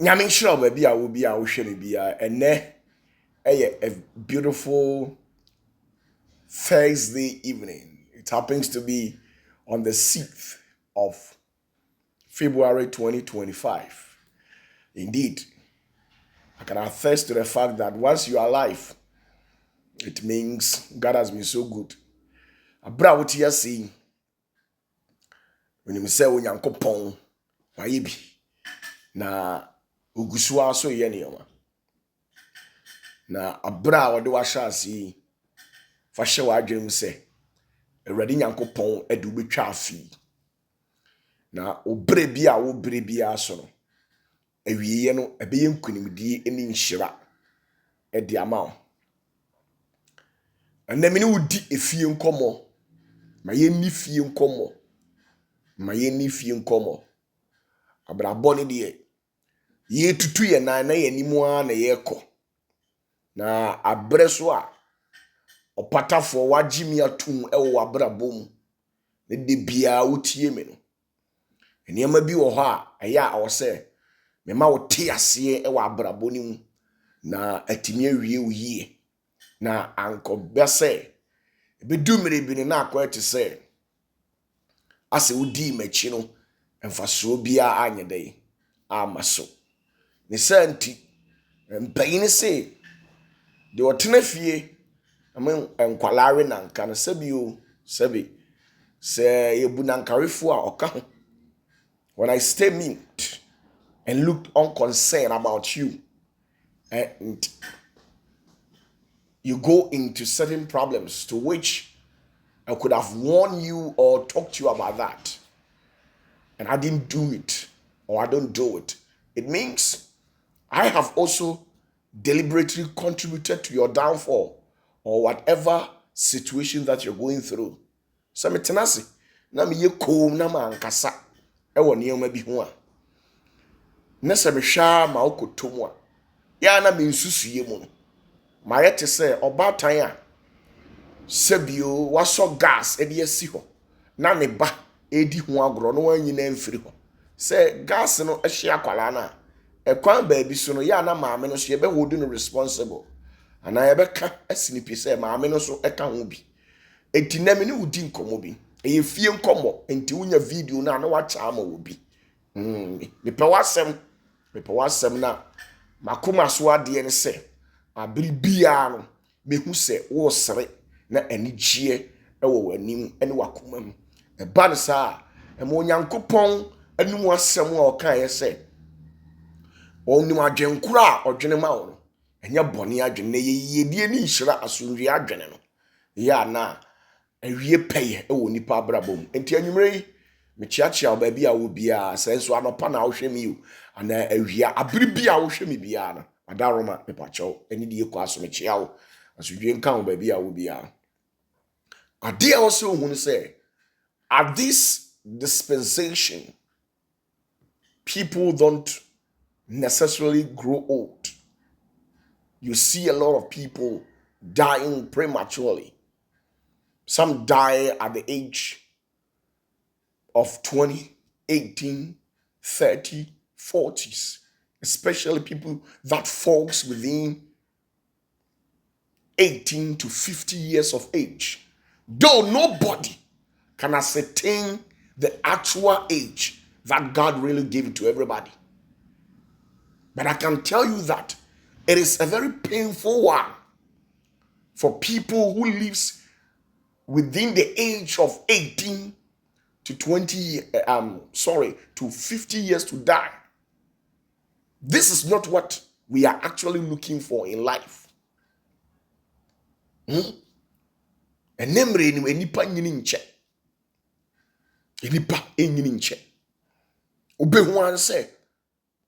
Nyame nhyira baby a wo bia wo hwe me bia ene a beautiful Thursday evening. It happens to be on the 6th of February 2025. Indeed, I can attest to the fact that once you are alive, it means God has been so good. Abra what you see when you say Onyankopon waye bi na ogusu aso ye nioma na abra wode wa sha ase fa hye wa adwem se Awurade Nyankopon ade betwa afi na obre bi a wo bre bi aso no awieye no ebeye nkunimdie eni nhira ede ama anamini wudi efie nkomo ma ye ni fie nkomo abrabɔ ne de ye tutu ye nan na ye nimu a na ye kɔ na abre so a Opatafuor wagimi atum ɛwɔ abrabɔ mu ne de bia wotie me no nneɛma bi wɔ hɔ a ɛyɛ a wɔ sɛ me ma wo te ase ɛwɔ abrabɔ ne mu na atimi awie wo yie na anko bɛsɛ ebedu mere bi ne na akɔ ete sɛ ase wodi machi no emfaso bia anye dai amaso ne santi mpayin se de otena fie amen enkwalare nanka no sabio sabi se yebu nankarefo a oka ho when I stay mute and looked unconcerned about you and you go into certain problems to which I could have warned you or talked to you about that, and I didn't do it, or I don't do it. It means I have also deliberately contributed to your downfall or whatever situation that you're going through. So me tenasi na me ye kom na ma ankasa e wo nneoma bi ho a na se me hwa ma okotomu a ya na me nsusuye mu no ma yete se obatan a sabio waso gas edi asi ho na ne ba edi ho agro no wanyina mfiri ho se gas no ehye akwala na ekwan ba bi so no ya na maame no so ye be hold no responsible ana ye be ka asinipi se maame no so eka ho bi enti na me ne wudi nkomo bi eye fie nkomo enti wunya video na na wacha ama wo bi mepɛ wasɛm na makoma so ade ne se abiri bia no mehu se wo sere na anigye ewo wanim ene wakoma mu eba ne saa ema Onyankopon anum asɛm a ɔka ye se onim adwenkura a ɔdwene ma wo no enye bɔne adwene na yeyedie ni nhira asomdwe adwene no ya na awie pɛye ewo nipa abrabom enti anwumre yi mechiachia ba bia wo bia senso anopa na wo hwɛ mi o ana awia abiri bia wo hwɛ mi bia na adaroma mepacho eni die kwa so mechia wo asudwe nka wo ba bia wo bia ade also who say at this dispensation people don't necessarily grow old. You see a lot of people dying prematurely. Some die at the age of 20, 18, 30, 40s, especially people that falls within 18 to 50 years of age. Though nobody can ascertain the actual age that God really gave to everybody. But I can tell you that it is a very painful one for people who lives within the age of 18 to 50 years to die. This is not what we are actually looking for in life. Enemre ni enipa nyini nche. Enipa enyini nche. Obehu anse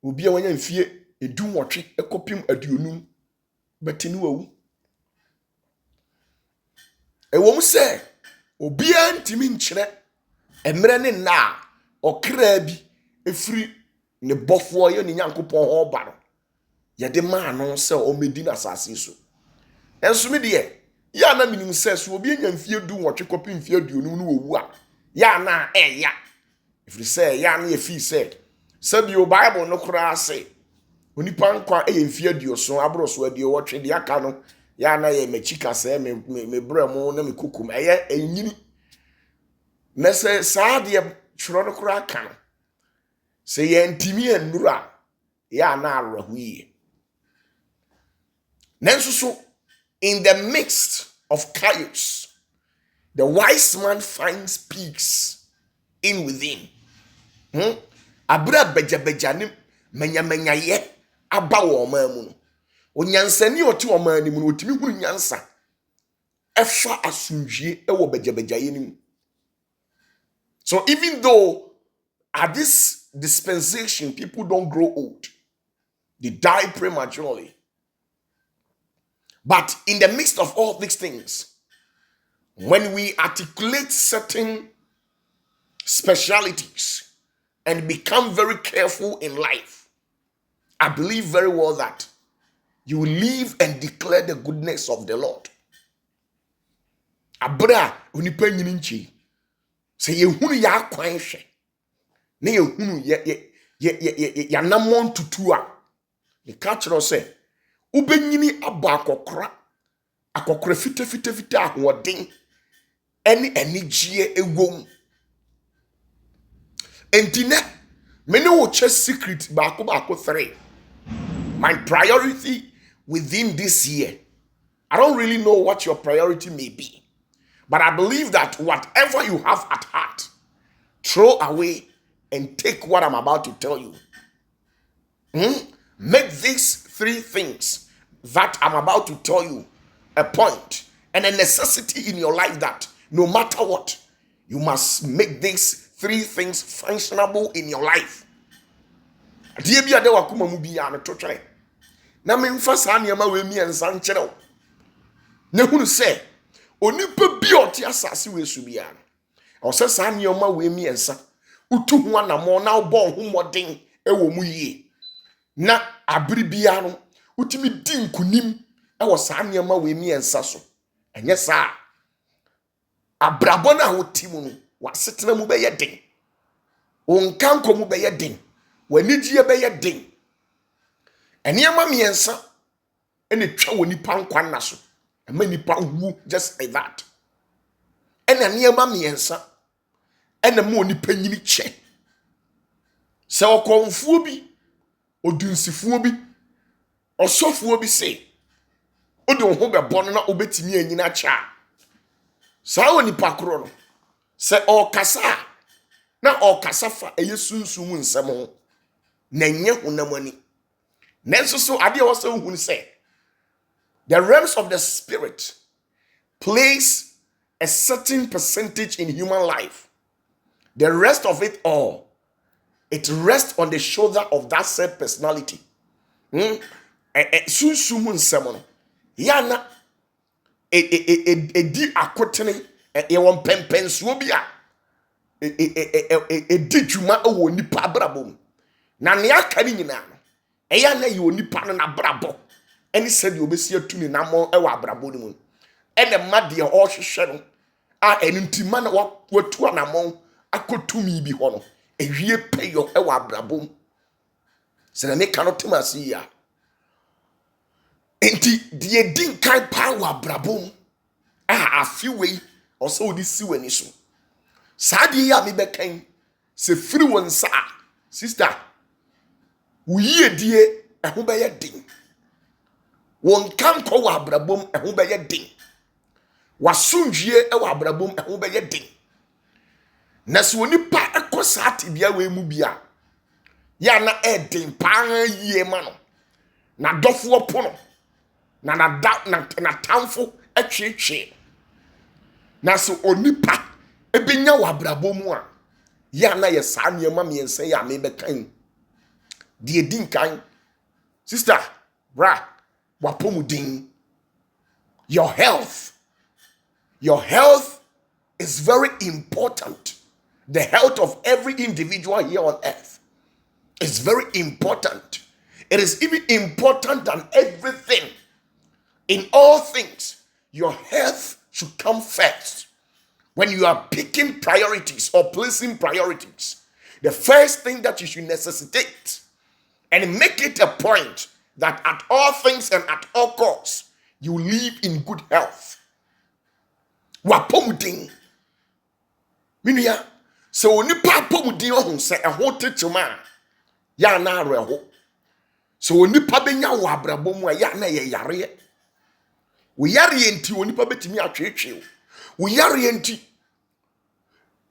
obi a wanya mfie edu nwotwe ekopim aduonum betini wawu. Ewom se obi a ntimi nkyere emre ne na okra bi efiri ne bofo ye ne Nyankopon ho ba no. Ye de ma no se o medi na asase so. Enso me de ya na minim se so obi anya mfie du nwotwe kopim mfie aduonum no wawu a ya na eya. Efiri se ya na ye fi se Sabio Bible no kura say onipa nkwa mfie aduoso abroso aduowotwe de aka no ya na ye machika se me bramo na me kukum enyini na se saa de churo no kura aka no se ye ntimi enura ya na arwahuye nanso so in the midst of chaos the wise man finds peace in within. Abra beja ni menya ye aba wo man mu no onyansani oti wo man ni mu no otimi huru nyansa efa asundwie e wo beja ye ni mu. So even though at this dispensation people don't grow old, they die prematurely, but in the midst of all these things, when we articulate certain specialities and become very careful in life, I believe very well that you will live and declare the goodness of the Lord. Abra unipa nyini nchi se yehunu ya kwan hwe na yehunu ya namon tutu a the culture say ubenyini aba akokora fita ahoden eni gie egwom entine many wo che secret baako 3. My priority within this year, I don't really know what your priority may be, but I believe that whatever you have at heart, throw away and take what I'm about to tell you. Make these 3 things that I'm about to tell you a point and a necessity in your life that no matter what, you must make these 3 things functionable in your life. Die bia de wakoma mu bia no totwere na memfa saa niema we mi ensa nkyerɛw na hunu sɛ onipa bi ɔte asase we su bia no ɔsɛ saa niema we mi ensa utu ho anamo na wobɔ ho mmɔden ɛwɔ mu yie na abiri bia no utimi di nkunim ɛwɔ saa niema we mi ensa so ɛnyɛ saa abrabɔ na woti mu no wasetena mu bɛyɛ den onkanko mu bɛyɛ den wanijie bɛyɛ den eniema miensa ene twa woni pa nkwa na so ema nipa wu just like that ene eniema miensa ene ma onipa nyini che se okonfuo bi odunsifuo bi osofuo bi se odi ho bɛbɔ no na obetimi anyina cha saa woni pa kro no se okasa na okasa fa eyesunsum nsɛm ho na nye honamani nanso so ade a wose ohun say the realms of the spirit plays a certain percentage in human life. The rest of it all, it rests on the shoulder of that said personality. Sunsum nsɛm no yana di akotene e won pempensuo bi a di dwuma wo nipa abrabom na ne aka ni nyina no eya na ye onipa no na brabo eni sɛ de obesi atu ni namo e wa abrabo ni mu ene ma de o hwehwɛ no a enuntima na watu anamo akotumi bi ho no ewie peyo e wa abrabo sɛ na me ka no temasi ya enti de din kan pa wa abrabo a afiwe ɔsɛ odi si wani so saa de ya me bekan sɛ firi won sa sister uyie die eho bɛyɛ den won kan kɔ wa abrabom eho bɛyɛ den wasundwie e wa abrabom eho bɛyɛ den na so onipa ekɔ saa tebia we mu bia ya na den pa yie ma no na dɔfo po no na tamfo atwetwe na so onipa ebenya wa abrabom a ya na ye saa niema miensa ya me bekan die din kan sister bra wapomudin your health is very important. The health of every individual here on earth is very important. It is even important than everything. In all things, your health should come first. When you are picking priorities or placing priorities, the first thing that you should necessitate and make it a point that at all things and at all costs, you live in good health. Wapomudin. Minia, so nipa pomudin ohun se eho tetema ya na reho. So nipa benya wo abrabom a ya na ye yare. Wo yare enti onipa betimi atwetwe. Wo yare enti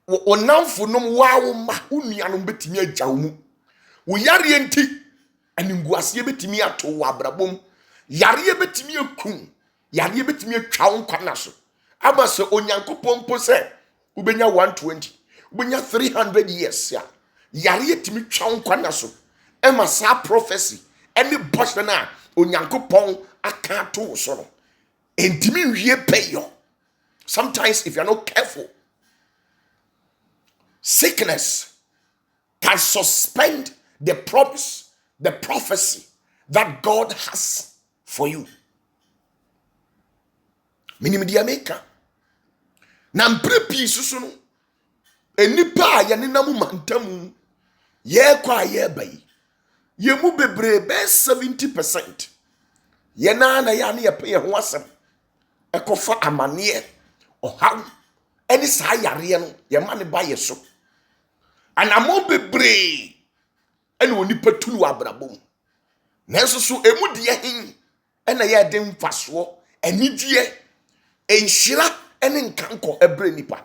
onamfo nom wawo ma unuanom betimi agyaw mu. Wo yare enti aninguase betimi ato wo abrabom. Yare betimi akun. Yare betimi atwa wo nkwana so. Aba se onyankopon po se ubenya 120, ubenya 300 years ya. Yare etimi twa wo nkwana so. Ema sa prophecy any portion na onyankopon aka to so no. Entimi wie peyo. Sometimes if you are not careful, sickness can suspend the promise, the prophecy that God has for you. Minimum diameka. Na mprepi susu no. Enipa ya ne namu mantamu. Ye kwa ye bayi. Ye mu bebre be 70%. Ye na ya ne ye pe ye ho asem. Ekofa amane ohaw. Eni sa yare no ye ma ne ba ye so. Anamo bebre eni onipa tunu abrabom. Nanso so emu de hin ena ye de mfaso enidie enhyira ene nkanko ebre nipa.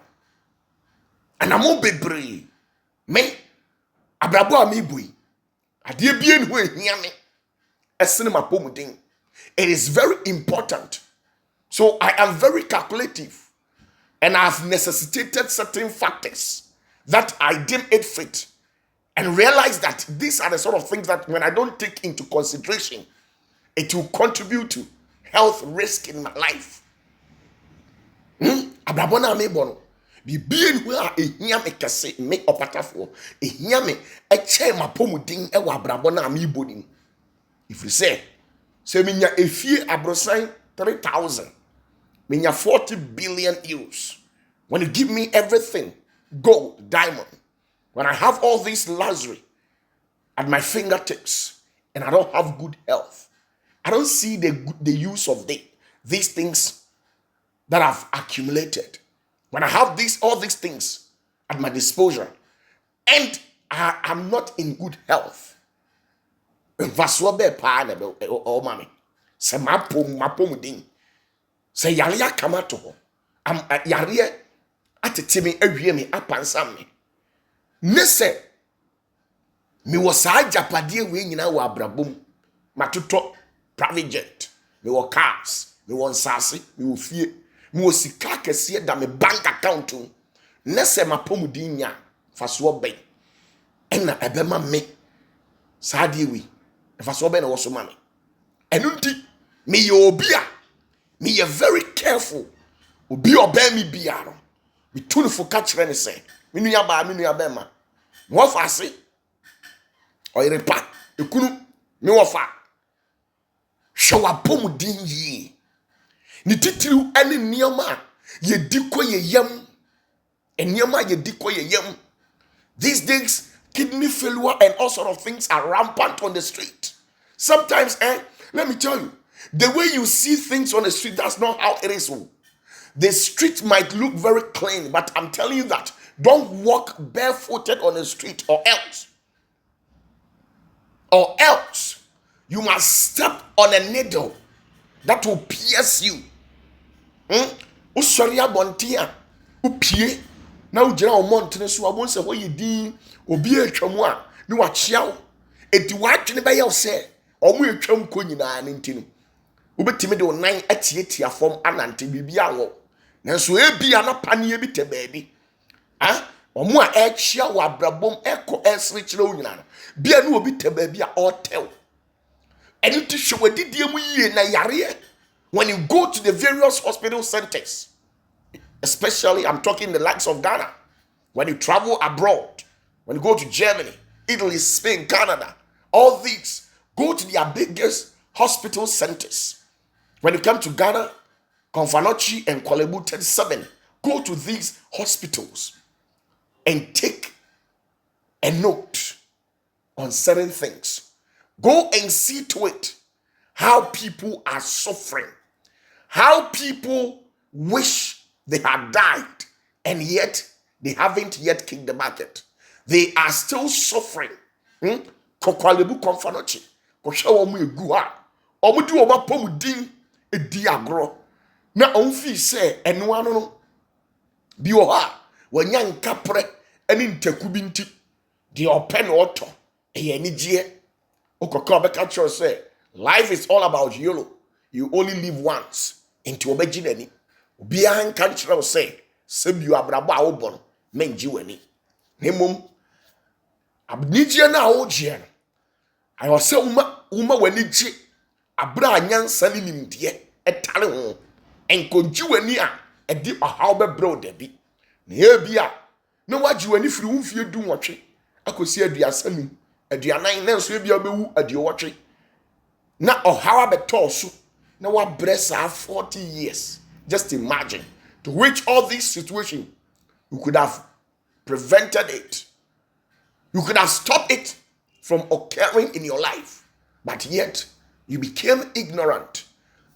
Anamo bebre me abrabo a me bui ade bie ne ho ehia me esene mapomuden. It is very important. So I am very calculative and I have necessitated certain factors that I deem it fit and realize that these are the sort of things that when I don't take into consideration, it will contribute to health risk in my life. Abrabona me bono. Bi bien hu a ehia me kese me Opatafuor. Ehia me eche mapomudin e wa abrabona me bonim. If you say minya efie abrosan 3,000. Minya 40 billion euros. When you give me everything, gold, diamond, when I have all this luxury at my fingertips and I don't have good health, I don't see the use of these things that I've accumulated. When I have all these things at my disposal and I'm not in good health, mommy, say mapomudin, say yalia kamato, am yaria atetimi awie me apansam me. Nese me was a japade we nyina wa abrabom matoto private jet, me wo cars, me wo nsase, me wo fie, me wo sika kese da me bank account. Nese mapomudin nya faso ben ena ebema me saade we faso ben na wo so ma me. Enunti me ye obia me ye very careful obi oba mi biaro me tunu fo ka kire ne se me nua ba ma mo fa ase oyirepa ekunu me wo fa hwa pomudin yi ni titiru ene nioma ye diko ye yam enioma ye diko ye yam. These days kidney failure and all sort of things are rampant on the street. Sometimes let me tell you, the way you see things on the street, that's not how it is. The street might look very clean, but I'm telling you that don't walk barefooted on the street or else you must step on a needle that will pierce you. Usori abontia upie na ujira omontene so abonse ho yedi obi atwamu a ne wachiawo enti watwene be ye se omo atwam ko nyina ne ntinu ubetimi de onan atietia fom anante bibia wo nanso ebia na pane bi te baabi omo a echia wo abrabom eko esre kire onyina no bia na obi te baabi a otel enti hwewadidie mu yie na yare. When you go to the various hospital centers, especially I'm talking the likes of Ghana, when you travel abroad, when you go to Germany, Italy, Spain, Canada, all these, go to their biggest hospital centers. When you come to Ghana, Konfanochi and Kwalebu 37, go to these hospitals and take a note on certain things. Go and see to it how people are suffering, how people wish they had died, and yet they haven't yet kicked the bucket. They are still suffering. Kokwalebu konfanochi. Koshawa mu egu ha. Omu di oba pomu din edi agro. Na onfi se eno ano no bi o ha wanya nkapre ani ntaku bi nti de open oto eye ni gie. Okoko be catch you say life is all about YOLO. You only live once. Into obeji nani. Obi an kan kire say sebiu abrabo a wo bon menji wani. Nemom abnijie na wo gie no. Ayo se uma wani ji abra anyansa ni nimdie etare ho. Enkonji wani a edi ohaw be bro da bi. Na ye bia na waji wani firi wo fie du nwotwe akosi aduasanu aduanan na nso bia obewu aduowotwe. Na ohaw abeto so na wa bresa 40 years. Just imagine to which all these situations you could have prevented it. You could have stopped it from occurring in your life. But yet you became ignorant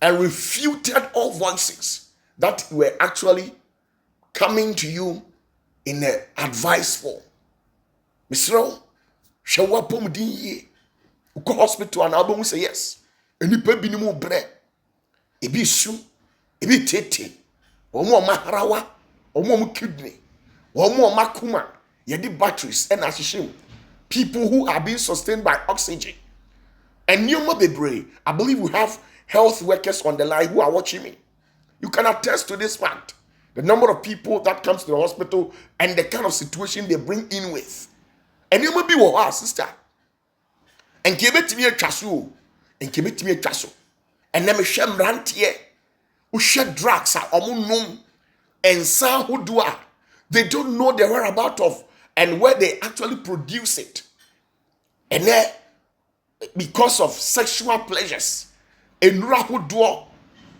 and refuted all voices that were actually coming to you in an advice form. Misro, shawa pomudin ye. Uko hospital and album say yes. Enipa bi ni mu bre. Ebi su, ebi tete. Omo maharawa, omo kidney, omo makuma. Yedi batteries and ashishem. People who are being sustained by oxygen. And you be brave. I believe we have health workers on the line who are watching me. You can attest to this fact. The number of people that comes to the hospital and the kind of situation they bring in with. And you may be with sister. And kebet me a chasu. And kebet me a chasu. And then me shem rantie. Who shed drugs are omunum. And some who do are. They don't know the whereabouts of and where they actually produce it. And then because of sexual pleasures. Enura who do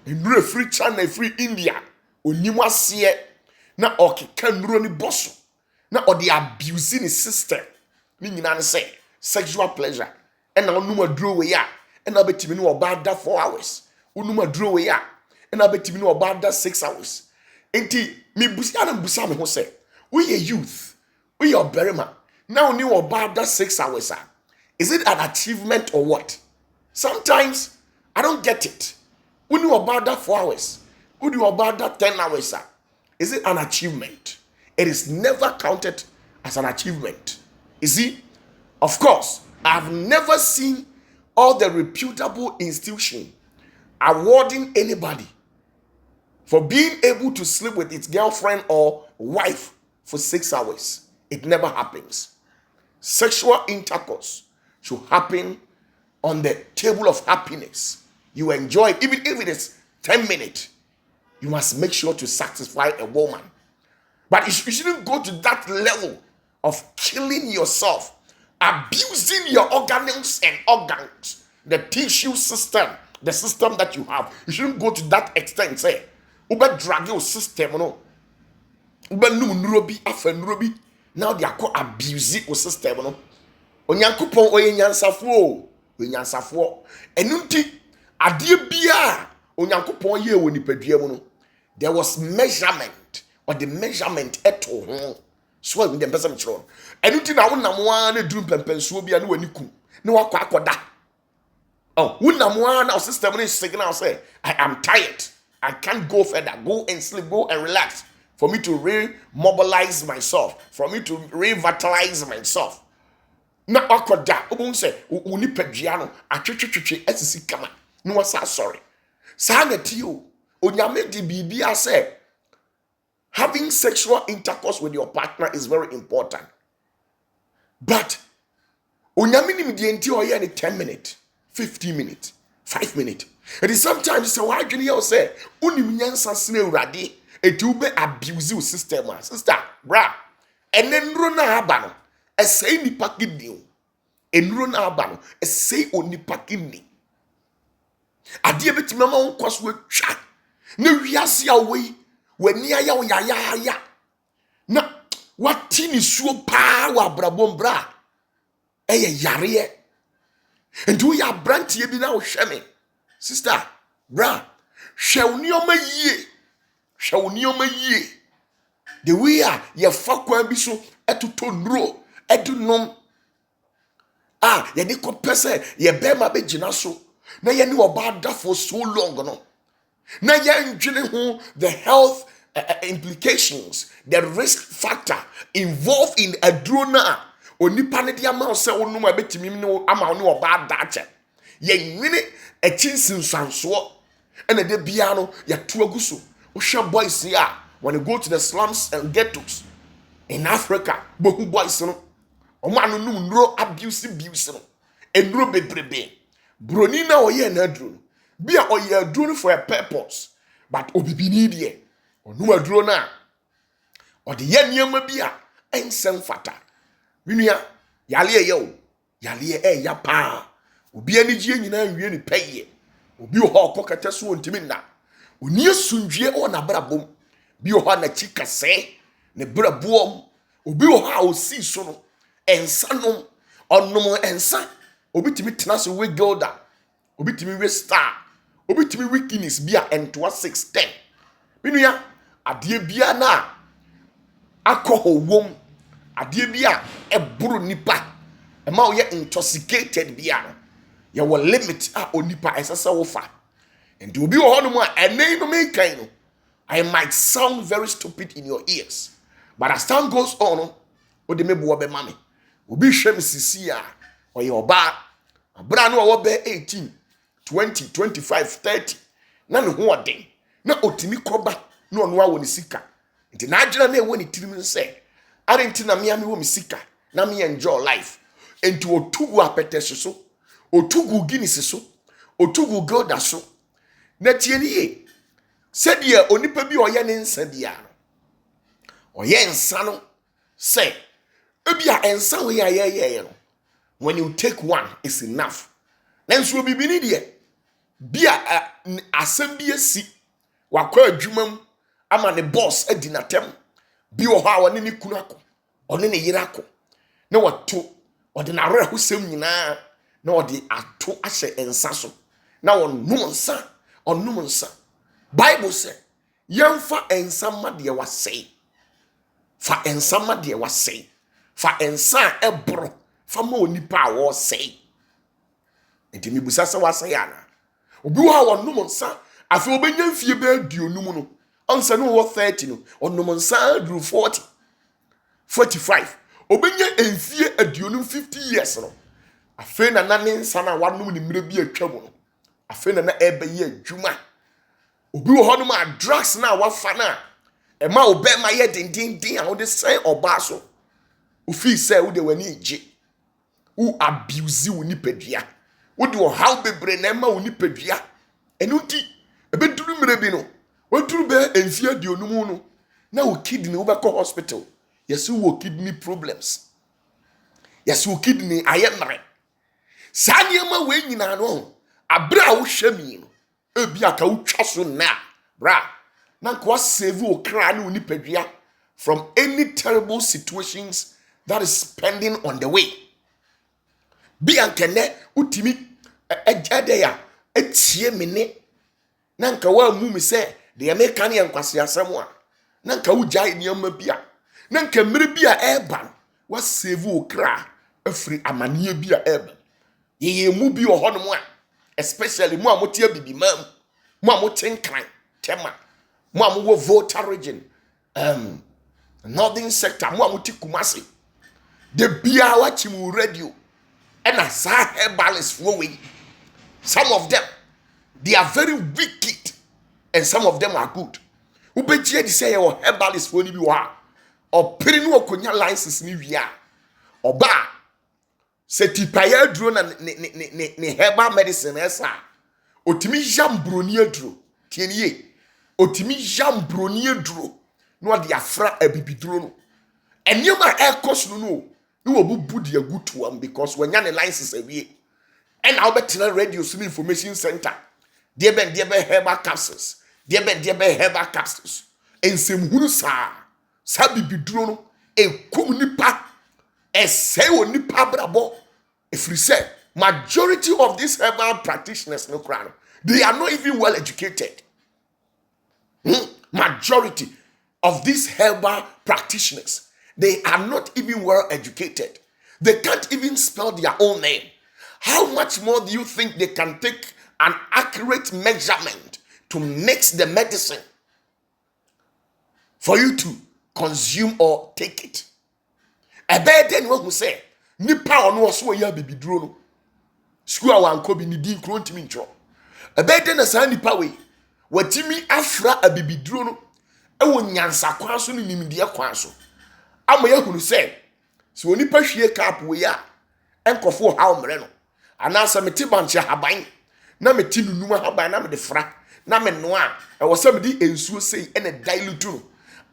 enura free China, free India. Onimwa siye. Na okeka nuro ni bosso. Na odi abusing the system. Ni nyina say sexual pleasure. And na onuma draw we ya. And na betimi no about that 4 hours. Onuma draw we ya. And na betimi no about that 6 hours. Enti mi busa na busa me ho say, we a youth, we are berima. Now ni about that 6 hours. Is it an achievement or what? Sometimes I don't get it. We knew about that 4 hours. We knew about that 10 hours. Is it an achievement? It is never counted as an achievement. You see, of course, I've never seen all the reputable institution awarding anybody for being able to sleep with its girlfriend or wife for 6 hours. It never happens. Sexual intercourse should happen on the table of happiness. You enjoy it, even if it is 10 minutes. You must make sure to satisfy a woman. But you shouldn't go to that level of killing yourself, abusing your organs and organs, the tissue system, the system that you have. You shouldn't go to that extent. Say, ube drag your system, no. Ube nurobi, afe nurobi. Now they are called abusing your system, no. Onyankopon oye nyansafuo, onyansafuo. Enunti adie bia onyankopon ye woni padua mu no. There was measurement, or the measurement eto ho. So we dem person chiro. Enunti na wonam wa na duru pempensuo bia na wani kum. Na wakwa akoda. Oh, wonam wa na system ni signal say, I am tired. I can't go further. Go and sleep, go and relax. For me to re-mobilize myself, for me to revitalize myself. Na akoda obun say uni padua no atwetwetwe asisi kama no wasa sorry sa na ti o onyame di bibia say having sexual intercourse with your partner is very important, but onyame ni di enti oye ni 10 minutes 15 minutes 5 minutes. It is sometimes so why you say unim nyansa sene urade eti ube abuse system sister bra enenro na aba no esei nipa kidney enuro na aba no esei onipa kidney ade betima ma nkwaso atwa na wiase a wani aya wo ya na wati ni suo pa wa brabom bra eye yare And do ya branch ye be now shame. Sister, bra, shall nioma ye. Shall nioma ye. The way ye fakwa bi so etuto nro edunom. Ye de kopese ye be ma be gina so. Na ye ni oba da for so long no. Na ye ndwene ho the health implications, the risk factor involved in adrona onipa ne dia ma se wonum abetimi ne ama ne oba da che. Ye nwene achinsinsanso ene de bia no ye to aguso. Wo hwe boys here when you go to the slums and ghettos in Africa, bohu boys no omanu num nro abuse no enro bebrebe broni na oye na adro bia oye adro for a purpose but obibini die onum adro na ode ye niam bia ensem fata minua yale ye o yale ya pa obi ani gie nyina nwie ni peye obi ho kokata so ontimi na oni asundwie o na brabom bi ho na chikase ne braboom obi ho a osi so no ensanom onom ensa obi timi tena so we gilda obi timi we star obi timi weakness bia entoa 610 minua ade bia na akohowom ade bia eburu nipa ema wo ye intoxicated bia ye wo limit a onipa esese wo fa and obi ho no mu a enen no me kan no I might sound very stupid in your ears but as time goes on o de mebo be mame obi hwem sisi a oye oba abra no wo be 18 20 25 30 na ne ho ode na otimi koba na ono a woni sika nti na agina na ewo ni tirim nse arenti na me wo mi sika na me enjoy life enti otugu apetese so otugu Guinness so otugu Gilda so na tieni ye sadia onipa bi oye ne nsa bia oye nsa no say ebia ensa we ye no when you take one is enough nanso bibini de bia asem bi esi wakwa adwumam ama ne boss adi natem bi wo ha woni ne kunu akọ oni ne yira akọ na wato ode na re hosem nyina na ode ato ahye ensa so na wonum nsa Bible say yamfa ensa ma de wasei fa ensa ma de wasei fa ensa ebro fa ma onipa a wo sei enti mibusa se wasei ana obi wo ha wonum nsa afi obenya mfie be aduonum no onsa no wo 30 no onum nsa duru 40 45 obenya emfie aduonum 50 years no afi na nane nsa na wanum ni mire bi atwa mu no afi na ebe ye adwuma obi wo hono ma drugs na wafa na e ma obe ma ye dindindin a wo de say oba so o fi say wo de wani ije wo abuse wo nipadua wo de wo how bebre na ma wo nipadua enu ti ebe duru mire bi no wo duru be enfia di onum no na wo kidney wo be ko hospital yes wo kidney problems yes wo kidney ayemre sanye ma we nyina no abra wo hwami no ebia ka utwa so na bra na nko save o kra na onipadua from any terrible situations that is pending on the way bia nkene utimi ejade ya etie mene na nka wa mu mi se de me kan ye nkwase asem a na nka ugya niam bia na nka mmere bia eba wa save o kra afri amanie bia eba ye mu bi o hono mu a especially mu amote abibi mam mu amote nkran tema mu amowo Volta region northern sector mu amote Kumasi de bia wa chimu radio and as herbalist flowing some of them they are very wicked and some of them are good ubejie di say your herbalist for ni bi wa opere no okonya license ni wia oba setipaye aduro na ne herbal medicine esa otimi jambroni aduro tieniye otimi jambroni aduro no de afra abibiduro no enioma ekos no obubu de agutu am because when yan license awie and now better radio some information center de ben herbal capsules de ben herbal capsules ensem hunu sa bibiduro no ekum nipa ese woni pa brabo efiri se Majority of these herbal practitioners, no crown, they are not even well educated. Majority of these herbal practitioners, they are not even well educated. They can't even spell their own name. How much more do you think they can take an accurate measurement to mix the medicine for you to consume or take it? A bad then what we say, nipa ono so ya bibiduro no. School wa anko bi ni din kro ntimi ntro. A bad then asa nipa we watimi afra abibiduro no ewo nyansa kwa so ni nimdie kwa so. Amoya hunu say so onipa hwie cap we ya enkofo ha omre no. Anasa meti banche haban na meti nunum haban na me de fra na me noa e wo se me di ensuo sei ene dilute no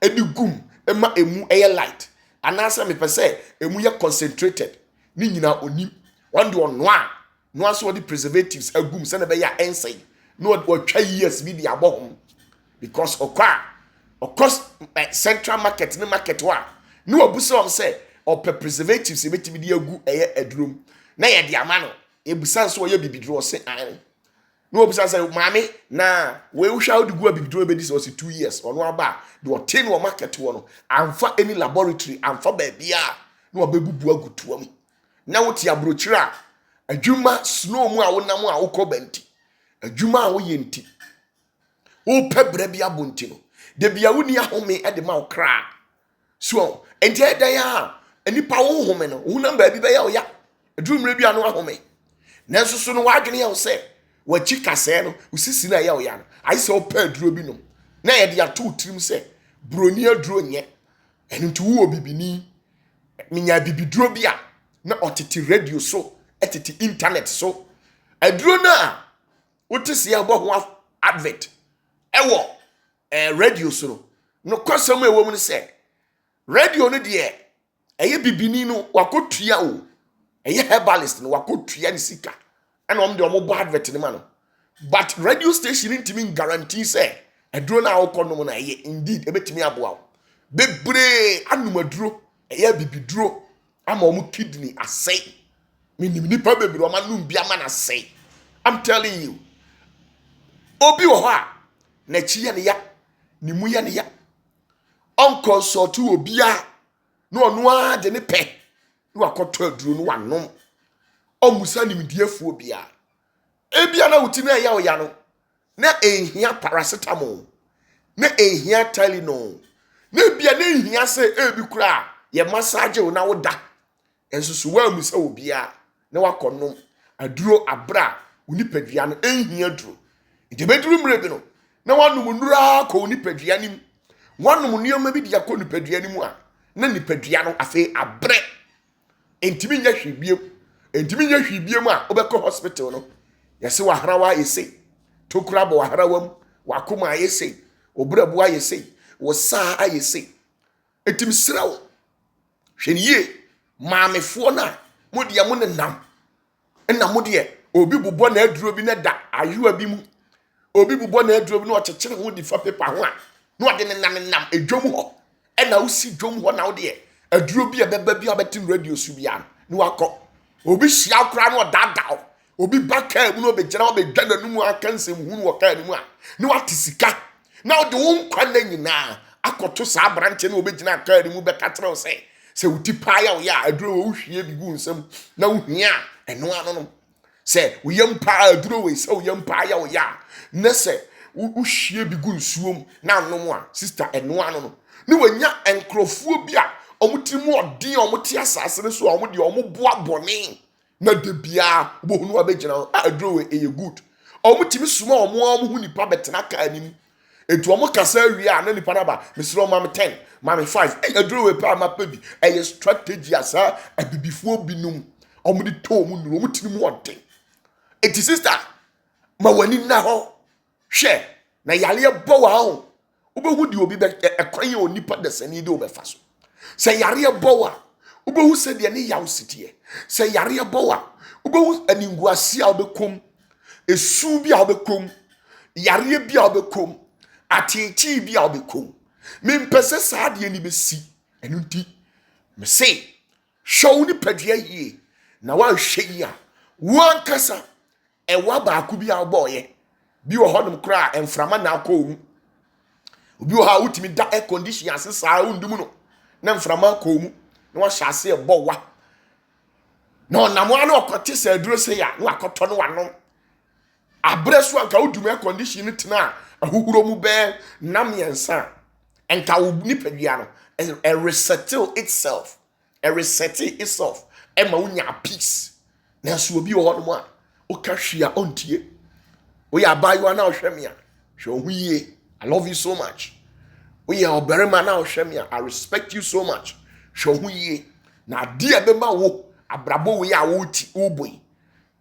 edi gum ema emu eye light anasa me pese emu ye concentrated ni nyina onim one de onoa no so the preservatives agum se na be ya ensay no otwa years bi di abohom because of course central market ni market wa no obuso om say ope preservatives e betimi di agu eye adrum na ye di amano ebusan so ye bibidro se an no obusan say mami na we hwa odi gu bibidro be dis was 2 years ono aba de otin wo market wo no amfa any laboratory amfa ba bia na obebubu agutuam na woti abrochira adwuma snow mu a wonam a wokobenti adwuma a wo yenti wo pebra bia bonti no de bia woni ahome e de ma wo kra so enti edan ya anipa wo home no hunam ba bi be ya oya adwumre bia no ahome nanso so no wadwene ya wo se wachi kase no usisi na ya oya no ai se wo pa aduro bi no na ye de ato tirim se broni aduro nye enti wo bibini minya bibiduro bia na otete radio so etete internet so aduro na wotisi ya bo ho advert ewo radio so no kwasam ewo mu se radio no de eye bibini no wakotua o eye herbalist no wakotua ni sika and om de omo advert ni ma no but radio station intimi guarantee say aduro na akono na eye indeed ebetimi aboa bebre anumaduro eye bibiduro ama omo kidney asay minim nipa bebre o ma num bia ma na say. I'm telling you obi wo ha na chiye ne ya ni mu ya ne ya on consult obi a no ono a de ne pe no akoto aduro no wanom omusa nimdiefu obi a ebia na wuti na ya oya no na ehia paracetamol na ehia Tylenol na ebia na ehia se ebi kura ye massage wo na woda ensusu wa musa obi a na wakonom aduro abra unipadua no ehia duro ndebeduru mrebi no na wanum nura ko unipadua nim wanum nioma bi dia ko unipadua nim a na nipadua no afi abre entimi nya hwebiem a obekọ hospital no yesi waharawa yesi tokura bo waharawam wakoma yesi obrabu ayesi wosa ayesi etim srawo hweniye maamefo na modia mo nenam na modie obi bubọ na aduro bi na da ayua bi mu obi bubọ na aduro bi na ochechere ho di fa paper ho a na ode nenam edwom ho na usi dwom ho na ode aduro bi ebeba bi abetim radio su bia na wakọ obi hia kra no dada obi baka mu no begina obedwa nanumu akansem hunu woka namu a na watisika na ode wo nkwa na nyina akoto sa branche na obegina aka namu bekatra se utipa ya ya aduro wo hwie bi gu nsem na wo hia eno ano no se wo yampa aduro we se wo yampa ya na se wo hwie bi gu nsuom na anom a sister eno ano no ni wanya enkrofo bi a omutimu odin omuti asase ne so omudi omuboa bone na de bia bohunu abegina aduro we eye good omutimi suma omu nipa betena ka anim etu omu kasa wi a na nipa na ba mesro mam 10 mam 5 aduro we pa ma pa bi eye strategy asa abibifo binum omudi to mu nuru omutimi odin eti sister ma wani na ho hwe na yale bo wa ho obehu di obi be ekwan ye onipa desani de obefa so se yare bowa ubehu se de ne yaw sitie se yare bowa ubehu aninguase a obekom esu bi a obekom yare bi a obekom atinchi bi a obekom mempese saade ni besi enunti me se show ni padua yie na wa hwe yi a One kasa ewa baako bi a boye bi wo hodum kra emframa na akọ obi wo ha utimi da air condition asesa undum no na mframa akọ mu na wo hyase ebowa na onamo ana okote sa aduro se ya na akoto no wanom abreso anka udum air condition tena ahuhuro mu be nam yensa enka wo nipadua no resettle itself ema unya peace na so obi wo hodum a okahwia ontie we abayo na ohwemia hwe I love you so much. We are oberema na ohwemia I respect you so much. Hwe na dia be ma wo abrabo we a wo ti oboy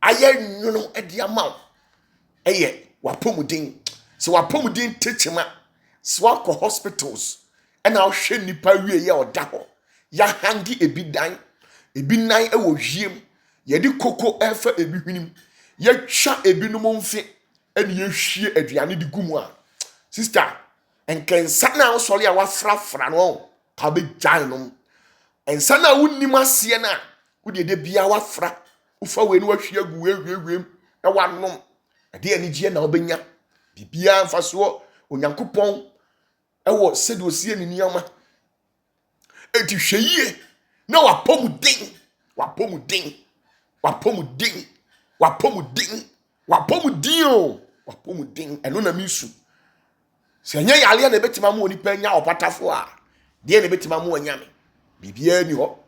aye nwuno e dia ma eye wapomudin so wapomudin techema so akọ hospitals e na ohwe nipa wie ye oda ho ya hangi ebi nan e wo hwiem ye di koko efa ebi hwinim ye twa ebinom mfe ene ye hwie aduane di gumu a sister enkensa na osori a wafrafra no ka be gyanom ensa na wonnim ase na wo de bia wafra ufa we ni wahwie agu wewewem na wanom ade ani gie na obenya bibia mfaso onyankopon ewo sede osie ni niyama eti hweyie na wapomudin eno na misu se nya yale na betima mu onipa nya opatafo a de na betima mu anyame bibia ni ho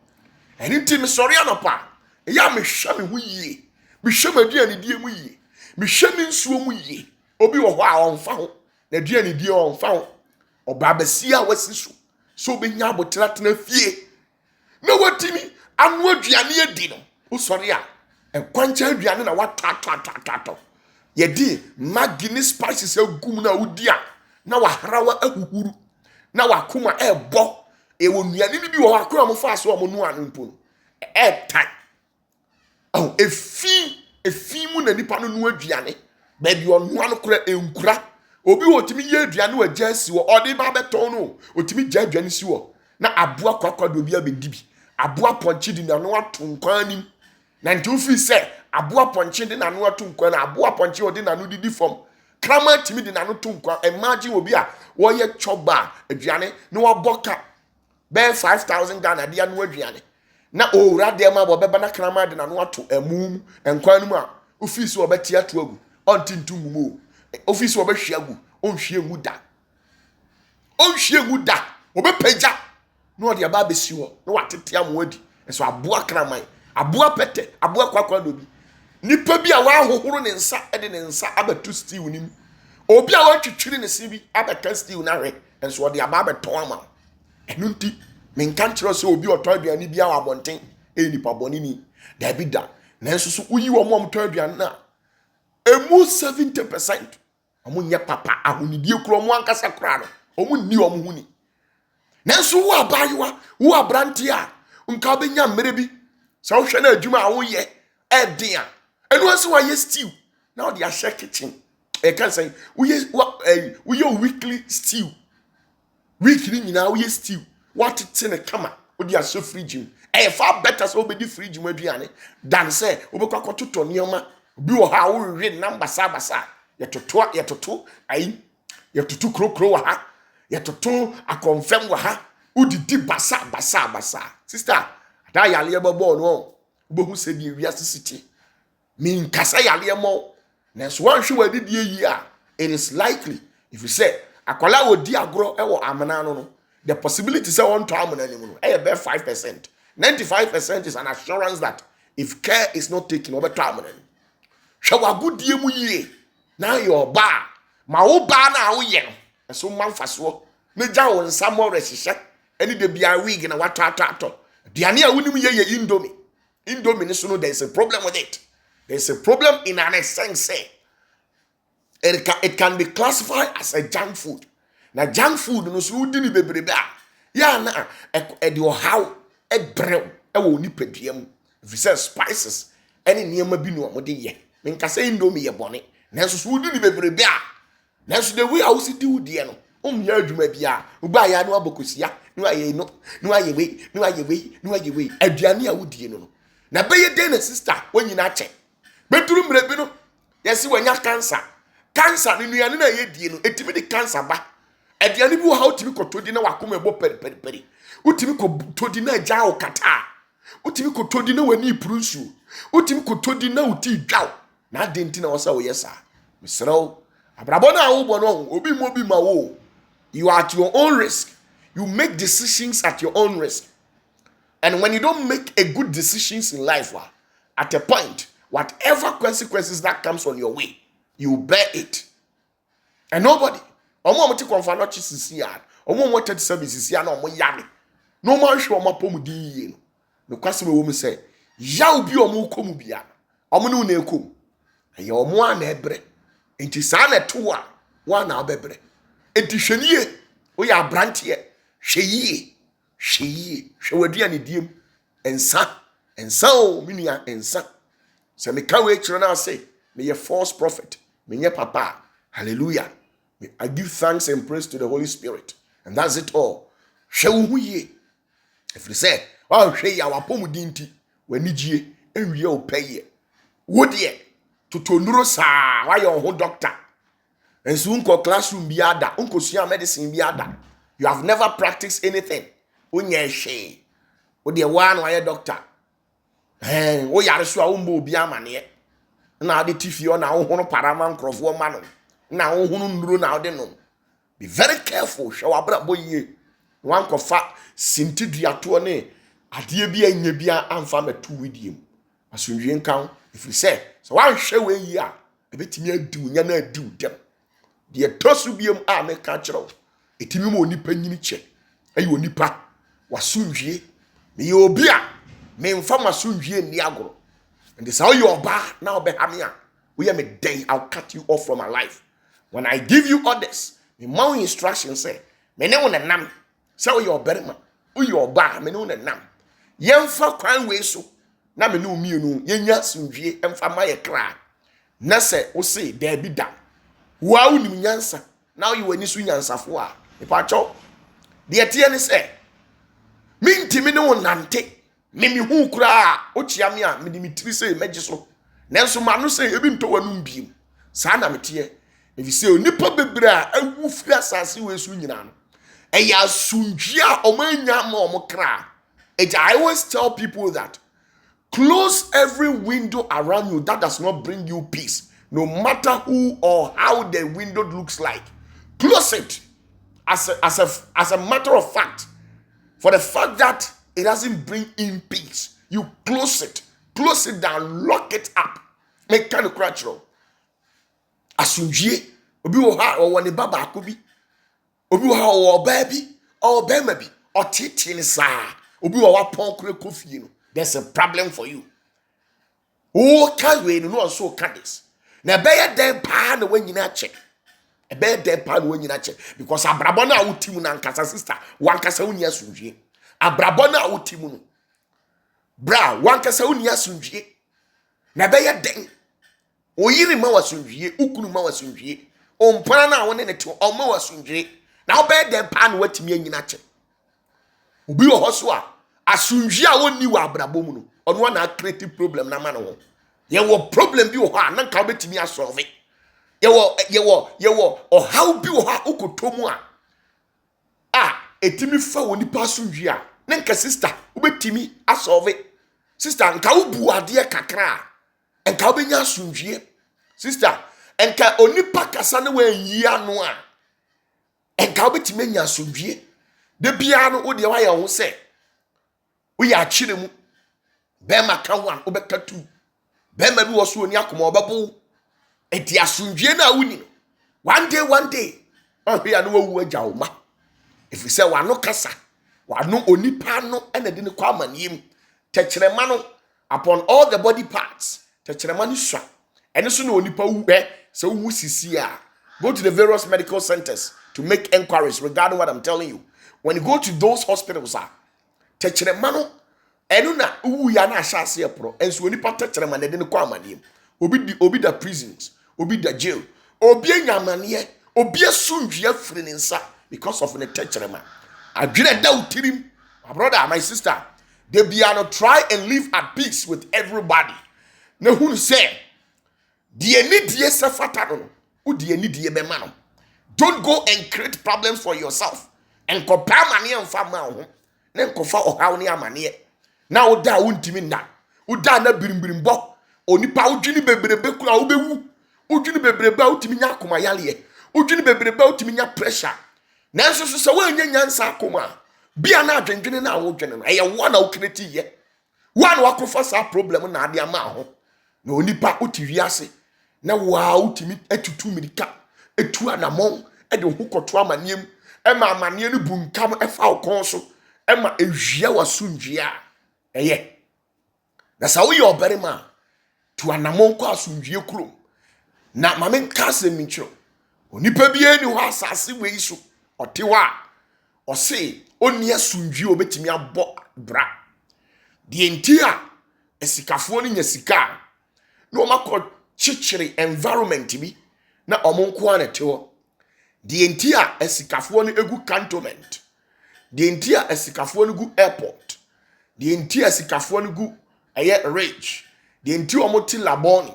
eni tim sori anopa ya me hwa me hu yie me hwa maduane die mu yie me hwa me nsuo mu yie obi wo ho a onfa ho na aduane die onfa ho oba basia wasisu so be nya abotra tena fie na watimi anu aduane edi no usori a ekwancha aduane na watatato ye di magini spices agum na udia na waharawa ahuhuru na wakoma ebo ewo nuane ni bi wo akora mo fa so mo nu anu mpo time oh efi mu na nipa no nu aduane ba bi onu anu kora enkura obi otimi ye aduane wa jasi wo odi ba beton no otimi ja aduane si wo na aboa kwakwa do bi abedibi aboa ponchi di na no atonkwan nim na nti ofi se aboa ponchi di na no atonkwan na aboa ponchi odi na no didi fom krama timi di na no tonkwan imagine obi a wo ye choba aduane na wo boka be 5,000 Ghana dia no aduane na owura de ma bo beba na krama de na no ato amum enkwan mu a ofi se obeti ato agu ontintu mumu ofi se obehwe agu onhwe egu da obepeja no ode aba besi wo no watete amwadi eso aboa kraman aboa pete aboa kwakwa dobi nipa bi a wa hohoro ne nsa de ne nsa abatu stew nim obi a wa twitwiri ne sibi abata stew na hwe enso ode aba beton ama enu nti men kan kiro se obi oto aduane bia wa bonten nipa boni ni da bi da nanso so uyi wo mom to aduane na emu 70% omo nya papa ahonidie kro mo ankasa kra no omo ni omo huni nanso wo abayewa wo abrante a nka benya mmere bi sa wo hwe na adwuma a wo ye edia enu anso wa ye stew na wo dia share kitchen e kan say wo ye weekly stew weekly nyina wo ye stew what it in a kama wo dia so fridge e far better so be di fridge mu aduane than say wo be kwakọ toto nioma bi wo ha wo we number basa yetoto ai yetoto krokro wa ha yetoto akonfirm wa ha udidi basa sister ada yale babo no wo hu se di wiase city min kasa yale mo na so wan hwe wadidi yi a it is likely if you say akola wo di agro e wo amana no the possibility say one to amana ni no e be 5%. 95% is an assurance that if care is not taken over to amana hwe wagudie mu yie na your ba ma wo ba na wo ye no so manfaso me ja won samo reshisha eni de bia wig na wato diane a wonim ye indomie ni so no there is a problem with it. There is a problem in an sense. It can be classified as a junk food. Now junk food no so udi ni bebrebe a ya na e de how e brew e wo ni peduam if you say spices any niema bi no mo de ye men ka say indomie ye bone na so udi ni bebrebe a na so the way how si di udi no ya adwuma bia ugba ya no abokosia no aye no no aye we aduane a wodie no na beye dey na sister wanyina che Beduru mrebi no yesi wanya cancer. Cancer ni nuane na ye die no etimi di cancer ba. Ediane bi wo ha utimi kotodi na wakoma ebo peri. Utimi kotodi na agya o kata. Utimi kotodi na wani prunsu. Utimi kotodi na uti dwaw. Na denti na wosa wo yesa. Misro abrabo na wo bono obi mo bi ma wo. You are at your own risk. You make decisions at your own risk. And when you don't make a good decisions in life, at a point, whatever consequences that comes on your way, you bear it. And nobody, omo mo ti konfa no chisisi ya, omo mo 30 services ya na omo yare. No man show omo pomu di yie no. No kwase me wo me say, ya obi omo komu bia. Omo ne una ekom. Eye omo ana ebre. Enti sa na to a, wa na obebre. Enti hwenie, wo ya brantie, hweyie. Hwewadu ani diem. Ensa o minia ensa. Se me ka we kire na say, me ye false prophet, me ye papa. Hallelujah. I give thanks and praise to the Holy Spirit. And that's it all. Hwewu ye. If you say, oh hwe ya wapomu dinti, wanijie, enwie opeye. Wo de totonuro sa, wa your whole doctor. Enso unko classroom biada, unko sua medicine biada. You have never practiced anything. Unye hwe. Wo de wa na your doctor. Wo yare so a wo mbo obi amane. Na ade tifio na wo hono paramount crofo ma no. Na wo hono nduro na ade no. Be very careful. Hwe abrabo ye. Wan kofa sintiduato ne ade bia nya bia amfa metu widiem. Asundwe nkan if you say so wan hwe we yi a ebetimi adu nya na adu dem. De tosu biem a me ka kire. Etimi mo nipa nyini che. Ayi onipa wasundwe me ye obi a me mfa masundwe ni agoro. And this how you oba now be hamia. We am a day I'll cut you off from my life. When I give you orders, me my instructions say, me ne wona nam. Say we your berima. We your oba me ne wona nam. Yemfa kwan we so. Na me no mienu yenya sundwe emfa maye kra. Na se wo say there be da. Wa unim nyansa. Now you wani su nyansafo a. E pa cho. De tie ne say. Mintimi ne wonante. Mimi hu kura ochia me a me di mitiri say meje so. Nanso manu say ebi nto wanum biem. Sa na metie. If you say onipa bebre a awu fi asase we su nyina no. Eya sundwe a omanya ma omkra. I always tell people that close every window around you that does not bring you peace. No matter who or how the window looks like. Close it as a matter of fact. For the fact that it doesn't bring in peace. You close it. Close it down. Lock it up. Make kind of cultural. Asunjie. Obi wo ha o woni baba akobi. Obi wo ha o baby. O bema bi. O titi ni sa. Obi wo wa pon kure kofi no. There's a problem for you. Oh, can we no so can this. Na beye den pa na wanyina che. E beye den pa na wanyina che because abrabo na wotimu na nkasa sister, wankasa woni asunjie. Abrabo na wotimu no. Bra, wankasa woni asunjie. Na beye den. Oyiri ma wasunjie, ukunu ma wasunjie. Ompana na woni ne to o ma wasunjie. Na obeye den pa na watimi anyina che. Obi wo hoso a asunjie a woni wa abrabo mu no. Ono na create problem na ma no ho. Ye wo problem bi wo ha na nka obetimi asolve. Ye wo o how bi wo ha ukotomu a etimi fa woni pa asunjie a na nka sister obetimi asolve. Sister nka ubu ade kakra a nka obenya asunjie. Sister nka onipa kasa na wanyi ano a nka obetimi anya asunjie. De bia no wo de wa ye ho se wo ya chire mu bema ka wan obeka tu bema bi wo so oni akoma obebo enti asunjie na wuni no one day ahia no wawu agya wo ma if you say wano kasa wano onipa no ena de ne kwa amaniem tekyerema no upon all the body parts tekyerema no swa ene so na onipa wu se wu sisi a go to the various medical centers to make enquiries regarding what I'm telling you. When you go to those hospitals tekyerema no enu na uwu ya na ahase epro enso onipa tekyerema na de ne kwa amaniem obi da prisons obi da jail obi anyamane obi asundwe afiri ne nsa because of ne tekyerema adwene da utirim. My brother, my sister, they be no try and live at peace with everybody. Na who say Die ni die se fata no. U die ni die be ma no. Don't go and create problems for yourself. And compare money and family ho. Na nkofa ohaw ne amane. Na oda untimi nda. Oda na birimbirimbo. Onipa udwini bebrebe kura obewu. Udwini bebrebe utimi nya akoma yale. Udwini bebrebe utimi nya pressure. Nanso so se wanya nyansa akoma. Bia na adwendwene na wodwene no. Eye one na create ye. One wakofa sa problem na ade ama ho. Na onipa uti wiase. Na wa utimi etutu mirika. Etu anamon e de ho koto amanem. Ema amane no bunkam efa okon so. Ema ehwia wasundwia. Eye. Na sa wo ye obarima tu anamon kwa asundwie kurom. Na mame nkase minchiro. Onipa bia ni ho asase we iso. Otewa. Ose oni asundwie obetimi abo bra. Die ntia esikafo ni nyasika. No makọ chichiri environment bi na omonko anetewo. Die ntia esikafo ni egu cantonment. Die ntia esikafo ni gu airport. Die ntia esikafo ni gu rage. Die ntia omoti laboni.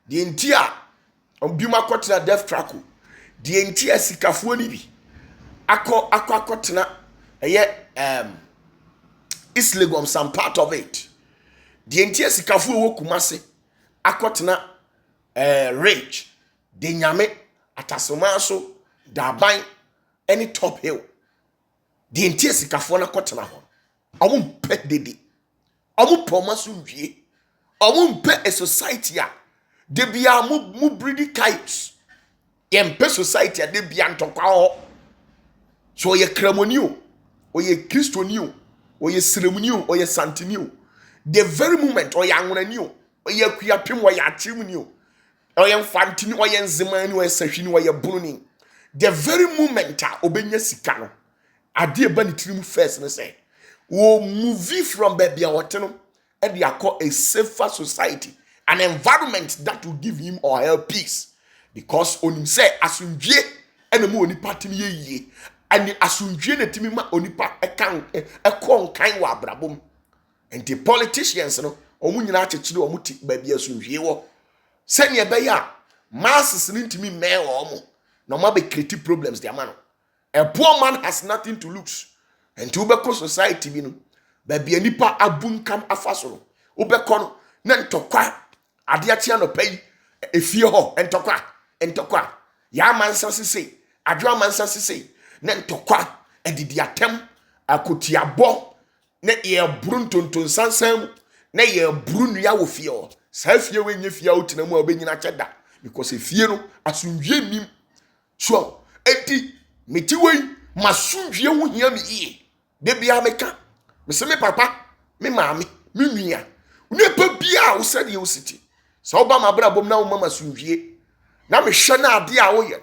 Die ntia obiuma kotena death track. Die ntia esikafo ni bi akotena East Lagos, some part of it. Die ntia esikafo wo Kumase akotena rage. De nyame atasomaso daban any top hill. Die ntia esikafo na kotena ho. Omo mpe dede. Omo promise ndwie. Omo mpe a society a de bia mu breedy kites. Yempe society a de bia ntokwa ho. So ye kramoni o, ye kristoni o, ye seremoni o, ye santini o. The very moment o ye anwonani o, ye akuapem o ye atimni o ye mfantini o ye nzemani o ye sahwini o ye bununi. The very moment a obenya sika no, ade eba ni tirim first no say, wo move from baby a woteno e de akọ a safer society, an environment that will give him or her peace, because onim say asundwie enemu onipa timi ye ani asundwie na timi ma onipa ekon kan wa abrabom. And the politicians no omu nyina achechire omu ti baby asundwie wo sene ebe ya masses ni ntimi me wo omu na ma be create problems dia man. A poor man has nothing to lose. And to ubeko society bi no baby anipa abunkam afaso no ubeko no na ntokwa ade atia no pai efie ho entokwa ya mansa sisi adwa mansa sisi na ntokwa edidi atem akotiabo na ye bruntonton sansam na ye brunu ya wo fie ho sa fie we nya fie outina mu obenyina cheda because efie no asundwie nim so enti metiwei masundwie ho hia mi ie de bia meka me se me papa me maami me nua unepa bia wo se de wo siti so oba mabra bom na wo mama sundwie na me hwe na ade a wo ye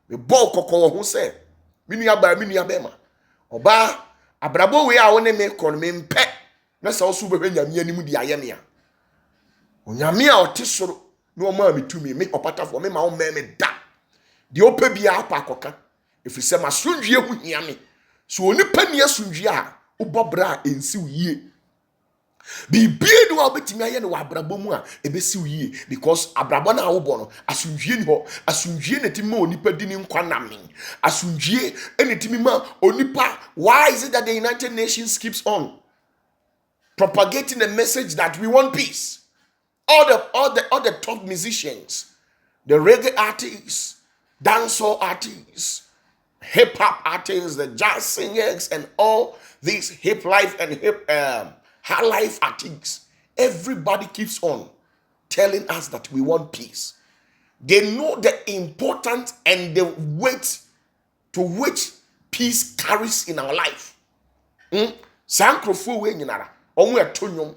me bɔ kokko ho se me nua ba me nua bema oba abrabo we a wo ne me kon me mpe na sa wo so be nyame anim di aye me a onyame a otesoro na o ma me tumi me Opatafuor me ma wo me da de opa bia apa akoka efise masundwie ho hia me so onipa ni asundwie a ubobra ensi uye bibie no obetimi aye no abrabo mu a ebesi uye because abrabo na wo no asundwie ni ho asundwie na timi ma onipa di ni nkwa namen asundwie ene timi ma onipa. Why is it that the United Nations keeps on propagating the message that we want peace? All the top musicians, the reggae artists, dancehall artists, hip hop artists, the jazz singers, and all these hip life and high life artists, everybody keeps on telling us that we want peace. They know the importance and the weight to which peace carries in our life. Sankrofo we nyinara omu etonyom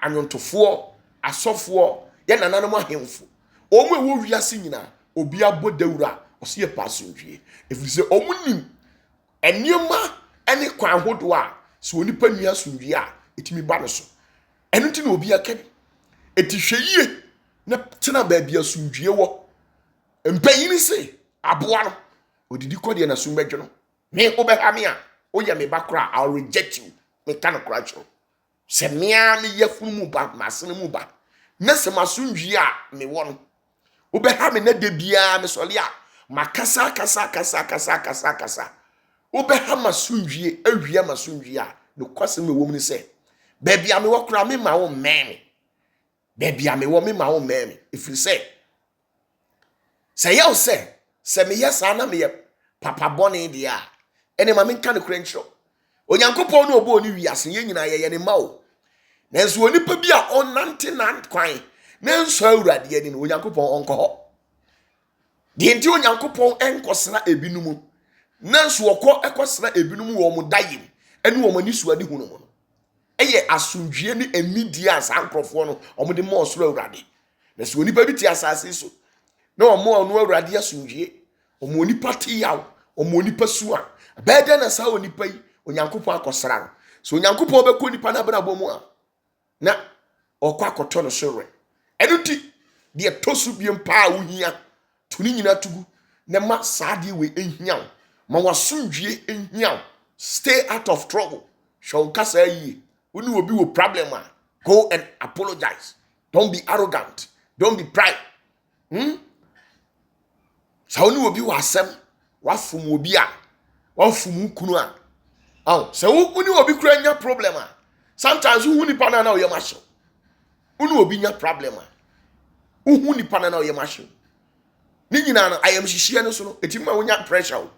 anyontofo asofo ye nananum ahemfo omu ewo wiase nyina obi abodawura ose pasundwie efise omu nim enioma ene kwan hodo a so onipa nua sundwie a etimi ba no so eno nti na obi akade etihweyie na tena ba bia sundwie wo empanyini se aboa no odidi kode na sumbedwo no me obeha me a oye me bakra I'll reject you me kan kracho se me a me yafunu mu ba masene mu ba na se masundwie a me wo no Obeha me na de bia me sole a makasa kasa. Obeha masunwie awia masunwie a no kwase me wom ni se. Baby ame wo kra me ma wo meme. Baby ame wo me ma wo meme. If you say you say me yes ana me papa boni dia. Ene ma me nka ne krencho. Onyankopon no obo oni wiase ye nyina ye ne ma o. Nanso onipa bi a onante nan kwan. Nanso awurade ani no onyankopon onko ho. De nti onyankopon enkosena ebinumu. Nanso okọ ekosena ebinumu wo mu dayim. Ene wo mani suade hu no mo. Eye asundwie ni emidia sankrofo no omde mo osoro awurade. Nanso onipa bi ti asase so. Na omo onu awurade asundwie. Omo onipa ti yaw, omo onipa suwa. Bede na sa onipa yi onyankopon akosra. So onyankopon obekọ onipa na bra bomu a. Na okọ akoto no sore. Enuti de tosu biem pa wohia tuni nyina tugu na ma saade we ehia ma wasundwie ehia stay out of trouble show kasa yi uni obi wo problem a go and apologize. Don't be arrogant, don't be pride. Sa uni obi wasem wafum obi a wafum kunu a se uni obi kura nya problem a sometimes who ni pana na o yemasho uni obi nya problem a who ni pana na o yemasho ni nyina no ayam hihie no so no etima wonya pressure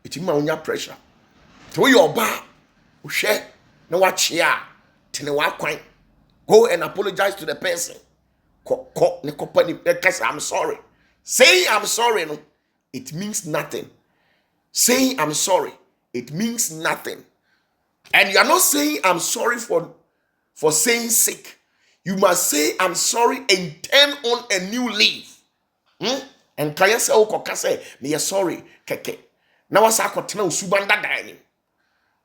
etima wonya pressure to your ba uhwe na wache a tene wakwan go and apologize to the person ko ne company because I'm sorry. Saying I'm sorry no it means nothing. Saying I'm sorry it means nothing. And you are not saying I'm sorry for saying sick. You must say I'm sorry and turn on a new leaf. And kaya se okoka se me sorry keke. Na wasa akotena usubanda dani.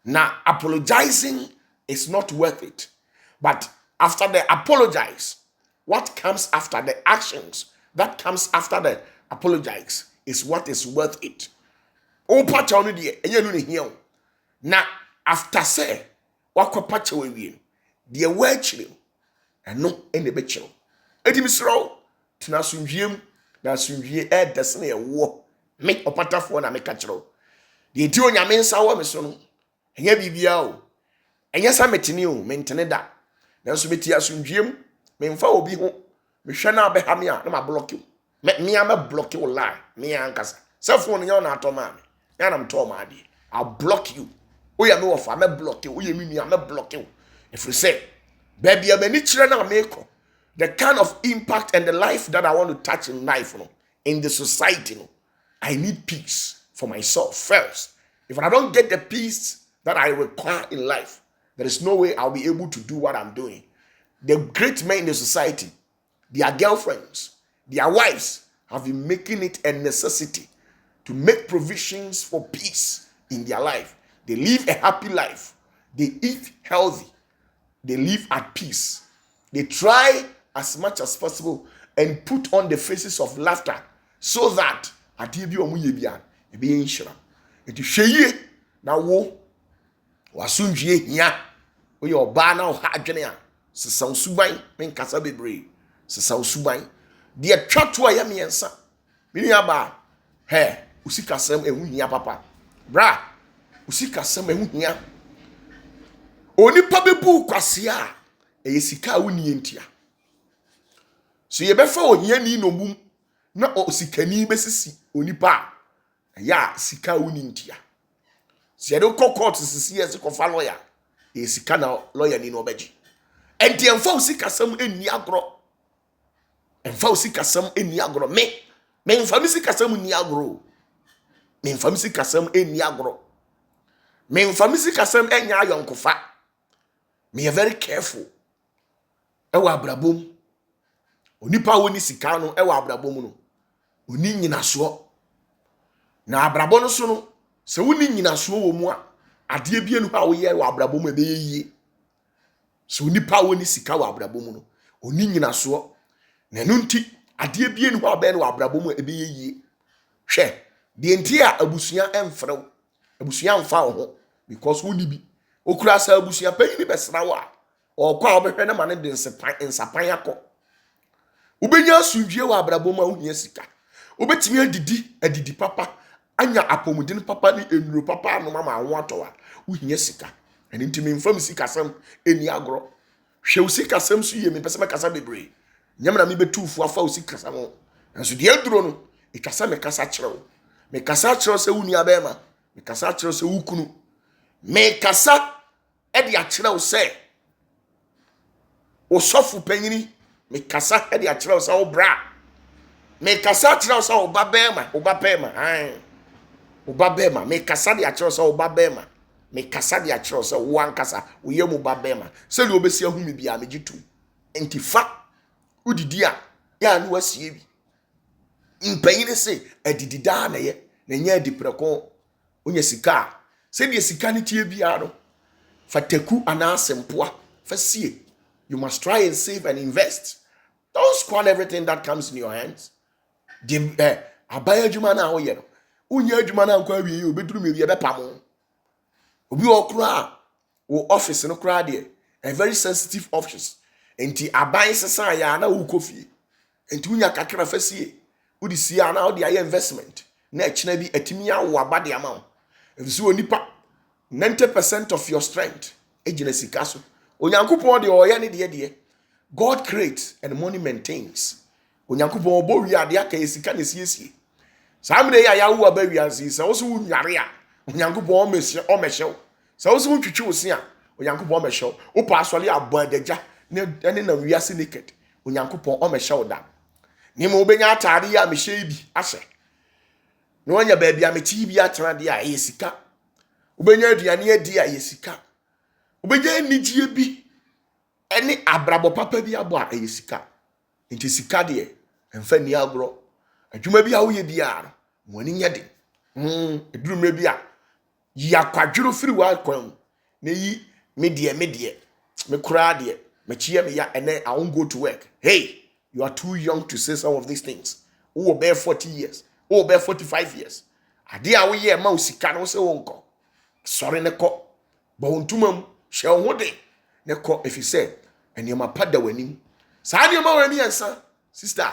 Now apologizing is not worth it. But after they apologize, what comes after the actions that comes after the apologize is what is worth it. Opacha onu die enye nu ne hia. Na after say wakopacha we wie. Die wa chire. Eno ene be chire. Edimisro tena sunwiem na sunwie desene ye wo me Opatafuor na me ka chiro de ti onyame nsa wo me so no enya bibia o enya sa metini o mentene da nanso beti asunwiem me mfa obi ho me hwe na abɛha me a na ma block you me am block you lie me ankasa se phone nya na atoma me ya na mto ma ade I block you o ya me wo fa me block you o ya me nua me block you if you say baby amani chire na meko the kind of impact and the life that I want to touch in life, in the society, I need peace for myself first. If I don't get the peace that I require in life, there is no way I'll be able to do what I'm doing. The great men in the society, their girlfriends, their wives have been making it a necessity to make provisions for peace in their life. They live a happy life. They eat healthy. They live at peace. They try as much as possible and put on the faces of laughter so that adibi omuye bia e be inshira eti hweye na wo wasunjie hia oye oba na ha adwene a sesa usuban men kasa bebre sesa usuban de twato a ya miensa mini aba he usikasem ehu hia papa bra usikasem ehu hia onipa bebu kwase a eyesika woni entia so ye befa ohia ni no mum na osikani besisi onipa ya sika woni ntia se do court sisi ye se kofa lawyer e sika na lawyer ni no obeji enti emfa osikasam eni agro emfa osikasam eni agro me emfa osikasam ni agro me emfa osikasam eni agro me emfa osikasam enya ayonkofa me very careful ewa abrabom onipa woni sika no ewa abrabom no oni nyinaso na abrabo no so no se woni nyinaso wo mu a ade bie no ha wo ye wa abrabom ebe yie so onipa woni sika wa abrabom no oni nyinaso na no nti ade bie no ha be no abrabom ebe yie hwe de nti a abusua emfrew abusua mfa wo ho because woni bi okura sa abusua panyi ni besra wa okwa obehwe na mane de nsapan akọ Ubenya asundwe wa abrabom a wohia sika. Ubetimi adidi papa, anya apomudin papa ni enuro papa no mama anwo atowa. Wohia sika. Eni ntimi mfam sika sam eni agro. Hwe sika sam so ye me pese mekasa bebre. Nyamna me betufu afa sika sam. Nso de aduro no, ikasa mekasa kyerɛw. Mekasa kyerɛw sɛ wuni abema. Mekasa kyerɛw sɛ wukunu. Mekasa edi akyerɛw sɛ osofu panyini. Mekasa edi akyerɛw sɛ wo bra. Mekasa akyerɛw sɛ wo babema, wo babema. Mekasa de akyerɛw sɛ wo babema. Mekasa de akyerɛw sɛ wo ankasa wo yemu babema. Sɛ de obesi ahumi bia megitu. Enti fa udidi a ya no asie bi. Mpanyini se adidi da na ye na nya adipreko onya sika. Sɛ de sika ne tie bia no. Fa taku anasempoa. Fa sie. You must try and save and invest. Don't squander everything that comes in your hands. Abaya adwuma na wo ye no. Unya adwuma na nkwa wie obeduru me wie bepam. Obi okura wo office no kura de a very sensitive office. Enti aban sesa ya na wo kofi. Enti unya kakra fasie. Udi sia na odi aye investment. Na echina bi atimi awo abade ama. Efisi onipa 90% of your strength ejina sika so. Onyankopon de oye ne de. God creates and money maintains. Onyankopon obo wi ade aka esika na siesie. Samde ya wo aba wi ansi se wo so nware a Onyankopon omehyew. Se wo so twitwi wo se a Onyankopon omehyew. Wo pa asole abo adagya ne na wi ase naked. Onyankopon omehyew da. Ni mo benya atade ya mehye bi ahye. No anya ba bia mechi bi atena de a yesika. Ubenya aduane adi a yesika. Ubenya nijie bi ene abrabo papa bi abo a yesika. Nti sika de emfa ni agro. Adwuma bi a wo ye bia no woni nya de. Edurumre bi a ya kwadworo firi wa kwan. Na yi me kura de me chie me ya ene I won't go to work. Hey, you are too young to say some of these things. Who will bear 40 years? Who will bear 45 years? Ade a wo ye ma usika no se wonko. Sorry ne ko. Ba ontumam hye wo de ne ko efise enema pada wanim. Sa de ma wani ansa sister.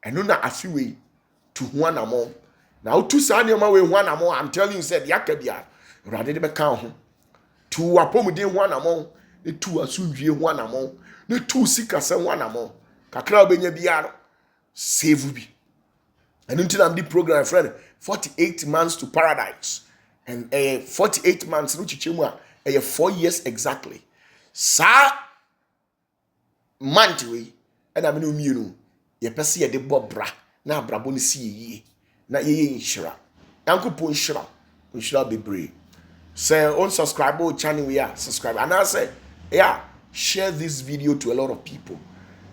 Eno na afiwe to ho anamo. Na otu sa de ma we ho anamo. I'm telling you said yakabia. Rade de be kan ho. Tu apomuden ho anamo. Ne tu asundwie ho anamo. Ne tu sika se ho anamo. Kakra obenya bia save bi. And until I'm the program friend 48 months to paradise. And 48 months no chichemu a 4 years exactly. Sa month we and I mean you ye pese ye de bobra na abrabo ne si ye na ye nhira. Yankopon nhira bebre. Say on subscribe to channel we are subscribe and I say yeah share this video to a lot of people.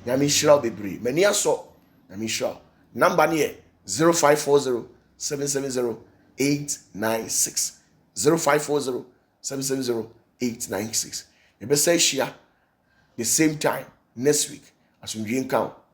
Nyame nhira bebre. Mani aso nyame nhira. Number ne 0540 770 896 0540 770 896. You better say share the same time next week as we drink out.